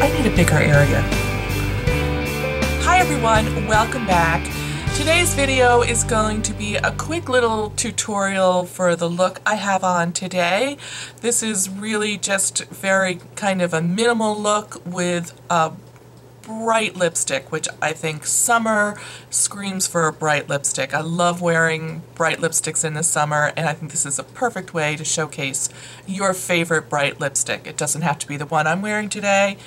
I need a bigger area. Hi everyone, welcome back. Today's video is going to be a quick little tutorial for the look I have on today. This is really just very kind of a minimal look with a bright lipstick, which I think summer screams for a bright lipstick. I love wearing bright lipsticks in the summer, and I think this is a perfect way to showcase your favorite bright lipstick. It doesn't have to be the one I'm wearing today.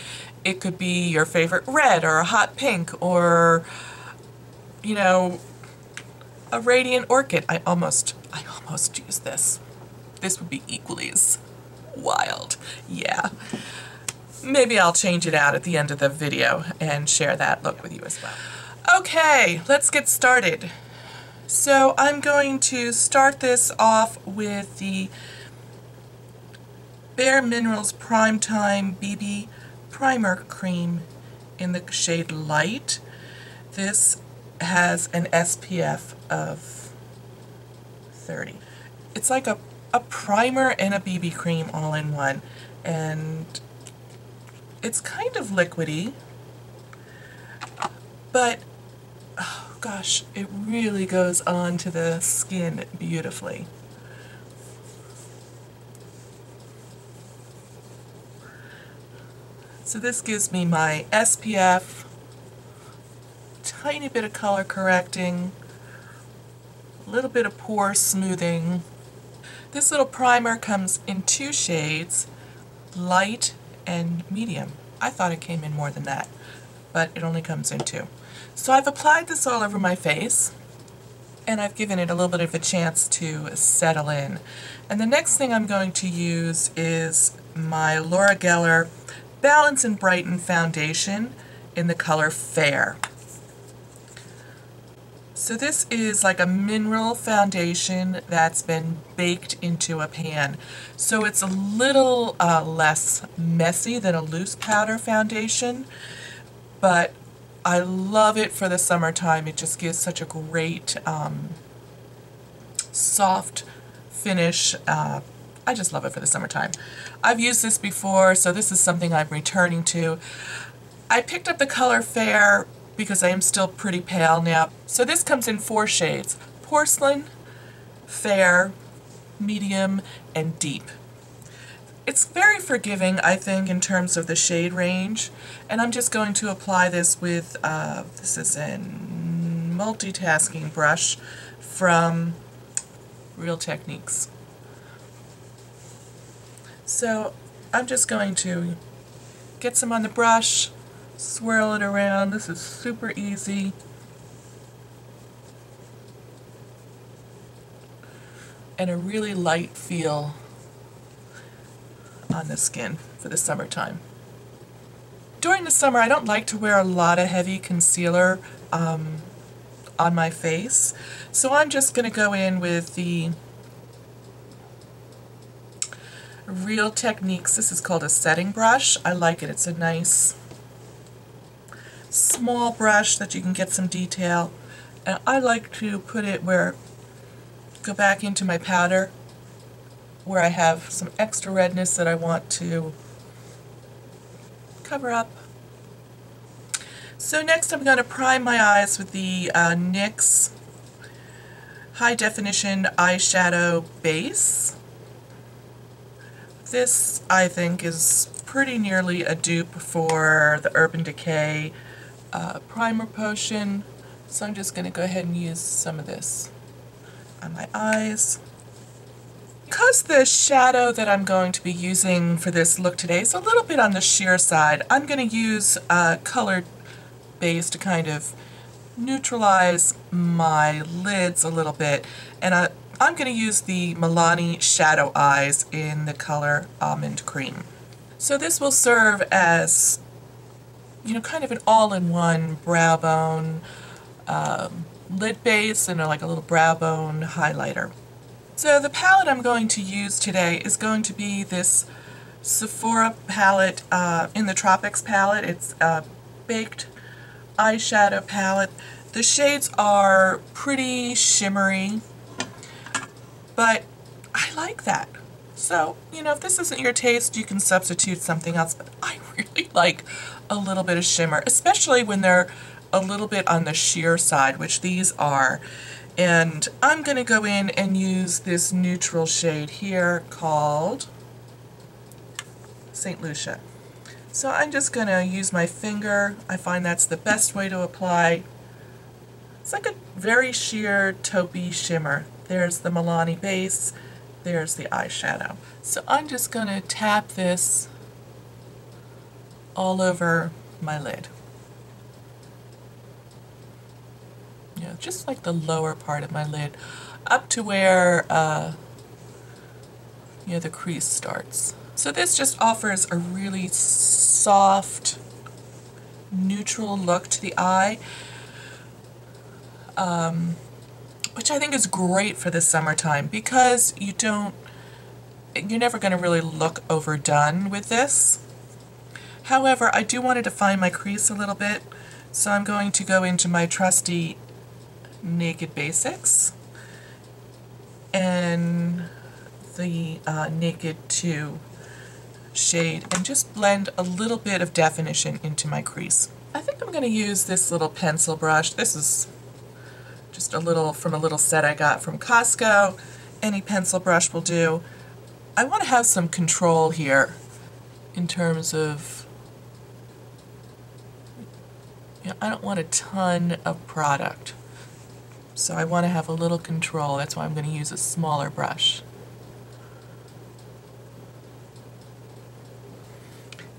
It could be your favorite red or a hot pink or, you know, a radiant orchid. I almost use this. This would be equally as wild. Yeah. Maybe I'll change it out at the end of the video and share that look with you as well. Okay, let's get started. So I'm going to start this off with the bareMinerals Primetime BB Primer Cream in the shade Light. This has an SPF of 30. It's like a primer and a BB cream all in one, and it's kind of liquidy, but oh gosh, it really goes on to the skin beautifully. So this gives me my SPF, tiny bit of color correcting, a little bit of pore smoothing. This little primer comes in 2 shades, light and medium. I thought it came in more than that, but it only comes in 2. So I've applied this all over my face, and I've given it a little bit of a chance to settle in. And the next thing I'm going to use is my Laura Geller Balance-n-Brighten foundation in the color Fair. So this is like a mineral foundation that's been baked into a pan. So it's a little less messy than a loose powder foundation, but I love it for the summertime. It just gives such a great soft finish. I just love it for the summertime. I've used this before, so this is something I'm returning to. I picked up the color Fair because I am still pretty pale now. So this comes in 4 shades: Porcelain, Fair, Medium, and Deep. It's very forgiving, I think, in terms of the shade range, and I'm just going to apply this with, this is a multitasking brush from Real Techniques. So I'm just going to get some on the brush, swirl it around. This is super easy. And a really light feel on the skin for the summertime. During the summer, I don't like to wear a lot of heavy concealer on my face, so I'm just going to go in with the Real Techniques. This is called a setting brush. I like it. It's a nice small brush that you can get some detail, and I like to put it go back into my powder where I have some extra redness that I want to cover up. So next I'm going to prime my eyes with the NYX High Definition Eyeshadow Base. This, I think, is pretty nearly a dupe for the Urban Decay primer potion, so I'm just going to go ahead and use some of this on my eyes. Because the shadow that I'm going to be using for this look today is a little bit on the sheer side, I'm going to use a colored base to kind of neutralize my lids a little bit, and I'm going to use the Milani Shadow Eyez in the color Almond Cream. So this will serve as, you know, kind of an all-in-one brow bone lid base and like a little brow bone highlighter. So the palette I'm going to use today is going to be this Sephora palette in the Tropics palette. It's a baked eyeshadow palette. The shades are pretty shimmery, but I like that. So, you know, if this isn't your taste, you can substitute something else, but I really like a little bit of shimmer, especially when they're a little bit on the sheer side, which these are. And I'm going to go in and use this neutral shade here called St. Lucia. So I'm just going to use my finger. I find that's the best way to apply. It's like a very sheer taupey shimmer. There's the Milani base, there's the eyeshadow. So I'm just going to tap this all over my lid. You know, just like the lower part of my lid, up to where you know, the crease starts. So this just offers a really soft, neutral look to the eye, which I think is great for the summertime because you're never going to really look overdone with this. However, I do want to define my crease a little bit, so I'm going to go into my trusty Naked Basics and the Naked 2 shade and just blend a little bit of definition into my crease. I think I'm going to use this little pencil brush. This is just a little from a little set I got from Costco. Any pencil brush will do. I want to have some control here in terms of, you know, I don't want a ton of product. So I want to have a little control. That's why I'm going to use a smaller brush.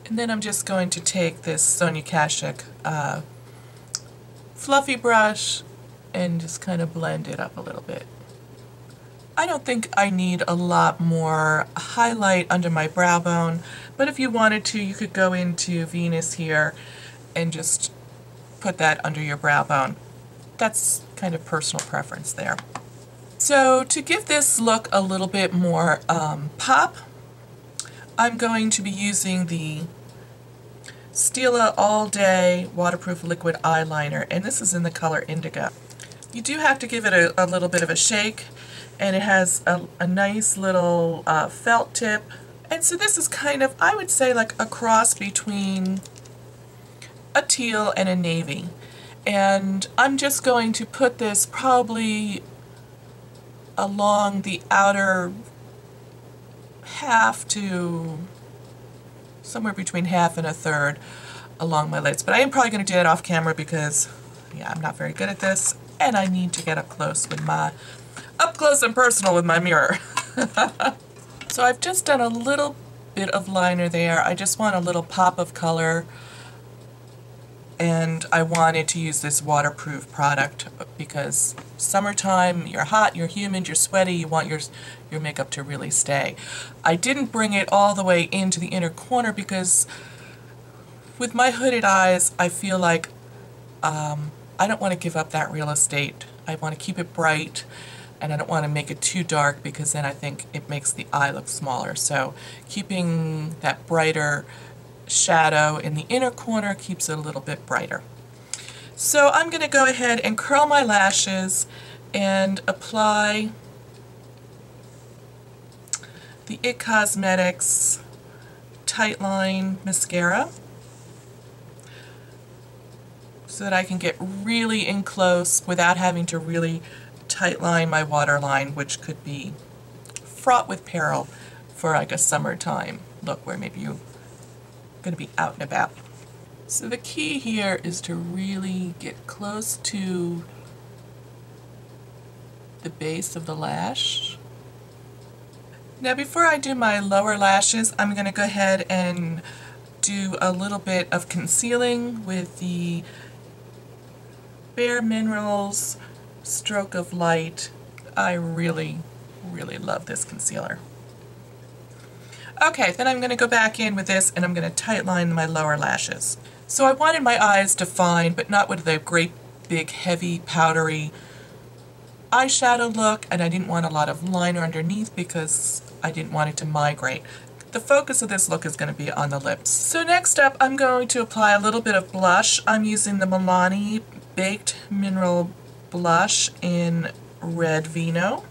And then I'm just going to take this Sonia Kashuk fluffy brush and just kind of blend it up a little bit. I don't think I need a lot more highlight under my brow bone, but if you wanted to, you could go into Venus here and just put that under your brow bone. That's kind of personal preference there. So to give this look a little bit more pop, I'm going to be using the Stila All Day Waterproof Liquid Eyeliner, and this is in the color Indigo. You do have to give it a little bit of a shake, and it has a nice little felt tip. And so this is kind of, I would say, like a cross between a teal and a navy. And I'm just going to put this probably along the outer half to somewhere between half and a third along my lids. But I am probably going to do that off camera because, yeah, I'm not very good at this, and I need to get up close and personal with my mirror. So I've just done a little bit of liner there. I just want a little pop of color, and I wanted to use this waterproof product because summertime, you're hot, you're humid, you're sweaty, you want your makeup to really stay. I didn't bring it all the way into the inner corner because with my hooded eyes, I feel like I don't want to give up that real estate. I want to keep it bright, and I don't want to make it too dark because then I think it makes the eye look smaller. So keeping that brighter shadow in the inner corner keeps it a little bit brighter. So I'm going to go ahead and curl my lashes and apply the IT Cosmetics Tightline mascara so that I can get really in close without having to really tightline my waterline, which could be fraught with peril for like a summertime look where maybe you're going to be out and about. So the key here is to really get close to the base of the lash. Now before I do my lower lashes, I'm going to go ahead and do a little bit of concealing with the bareMinerals Stroke of Light. I really, really love this concealer. Okay, then I'm going to go back in with this and I'm going to tightline my lower lashes. So I wanted my eyes defined, but not with a great big heavy powdery eyeshadow look, and I didn't want a lot of liner underneath because I didn't want it to migrate. The focus of this look is going to be on the lips. So next up, I'm going to apply a little bit of blush. I'm using the Milani Baked Blush in Red Vino.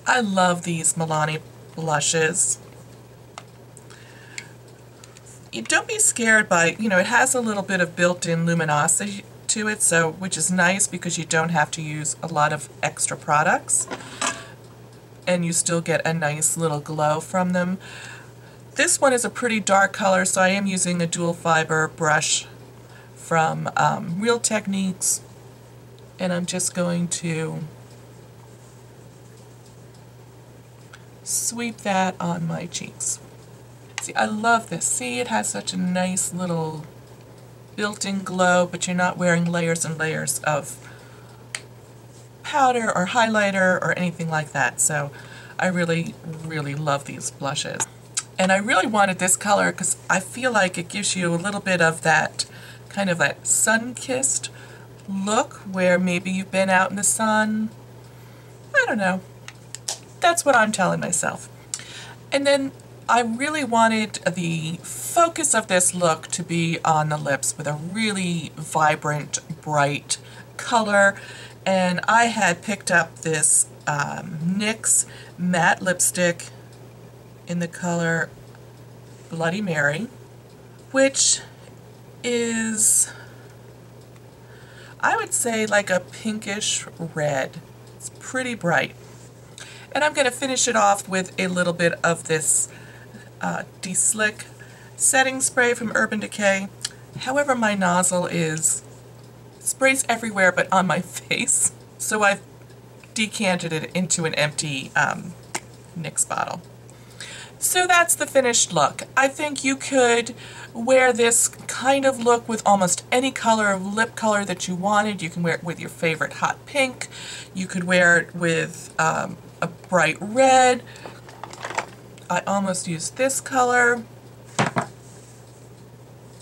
I love these Milani blushes. You don't be scared by, you know, it has a little bit of built-in luminosity to it, so which is nice because you don't have to use a lot of extra products and you still get a nice little glow from them. This one is a pretty dark color, so I am using a dual fiber brush from Real Techniques, and I'm just going to sweep that on my cheeks. See, I love this. See, it has such a nice little built-in glow, but you're not wearing layers and layers of powder or highlighter or anything like that. So I really, really love these blushes. And I really wanted this color because I feel like it gives you a little bit of that kind of that sun-kissed look where maybe you've been out in the sun. I don't know. That's what I'm telling myself. And then I really wanted the focus of this look to be on the lips with a really vibrant, bright color. And I had picked up this NYX Matte Lipstick in the color Bloody Mary, which is, I would say, like a pinkish red. It's pretty bright. And I'm going to finish it off with a little bit of this De-Slick setting spray from Urban Decay. However, my nozzle sprays everywhere but on my face, so I've decanted it into an empty NYX bottle. So that's the finished look. I think you could wear this kind of look with almost any color of lip color that you wanted. You can wear it with your favorite hot pink. You could wear it with a bright red. I almost used this color.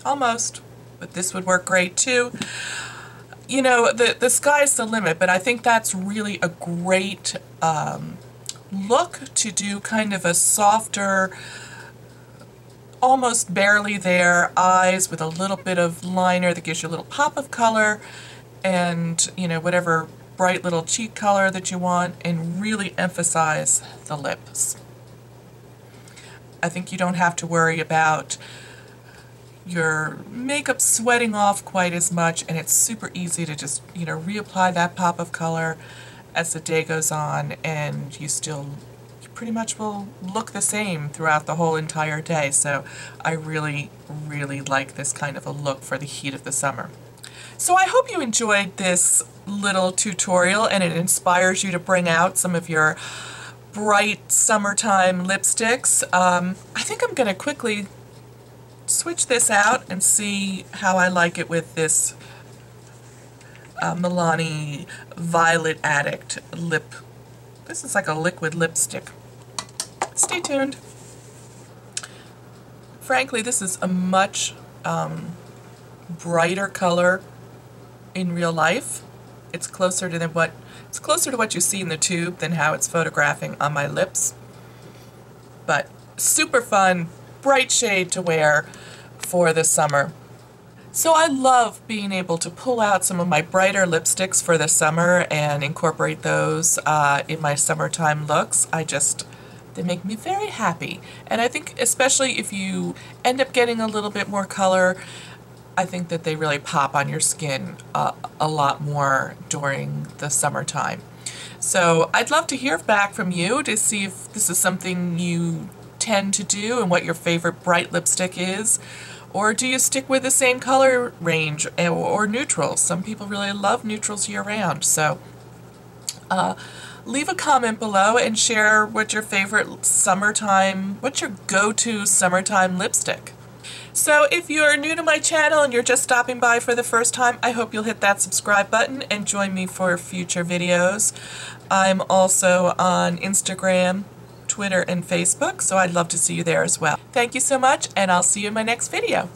Almost, but this would work great too. You know, the sky's the limit, but I think that's really a great look to do kind of a softer, almost barely there eyes with a little bit of liner that gives you a little pop of color, and, you know, whatever bright little cheek color that you want, and really emphasize the lips. I think you don't have to worry about your makeup sweating off quite as much, and it's super easy to just, you know, reapply that pop of color as the day goes on, and you pretty much will look the same throughout the whole entire day. So I really, really like this kind of a look for the heat of the summer. So I hope you enjoyed this little tutorial and it inspires you to bring out some of your bright summertime lipsticks. I think I'm going to quickly switch this out and see how I like it with this Milani Violet Addict lip. This is like a liquid lipstick. Stay tuned. Frankly, this is a much brighter color in real life. It's closer to what you see in the tube than how it's photographing on my lips. But super fun, bright shade to wear for the summer. So I love being able to pull out some of my brighter lipsticks for the summer and incorporate those in my summertime looks. They make me very happy. And I think especially if you end up getting a little bit more color, I think that they really pop on your skin a lot more during the summertime. So I'd love to hear back from you to see if this is something you tend to do and what your favorite bright lipstick is. Or do you stick with the same color range or neutrals? Some people really love neutrals year-round. So leave a comment below and share what's your go-to summertime lipstick. So if you're new to my channel and you're just stopping by for the first time, I hope you'll hit that subscribe button and join me for future videos. I'm also on Instagram, Twitter, and Facebook, so I'd love to see you there as well. Thank you so much, and I'll see you in my next video.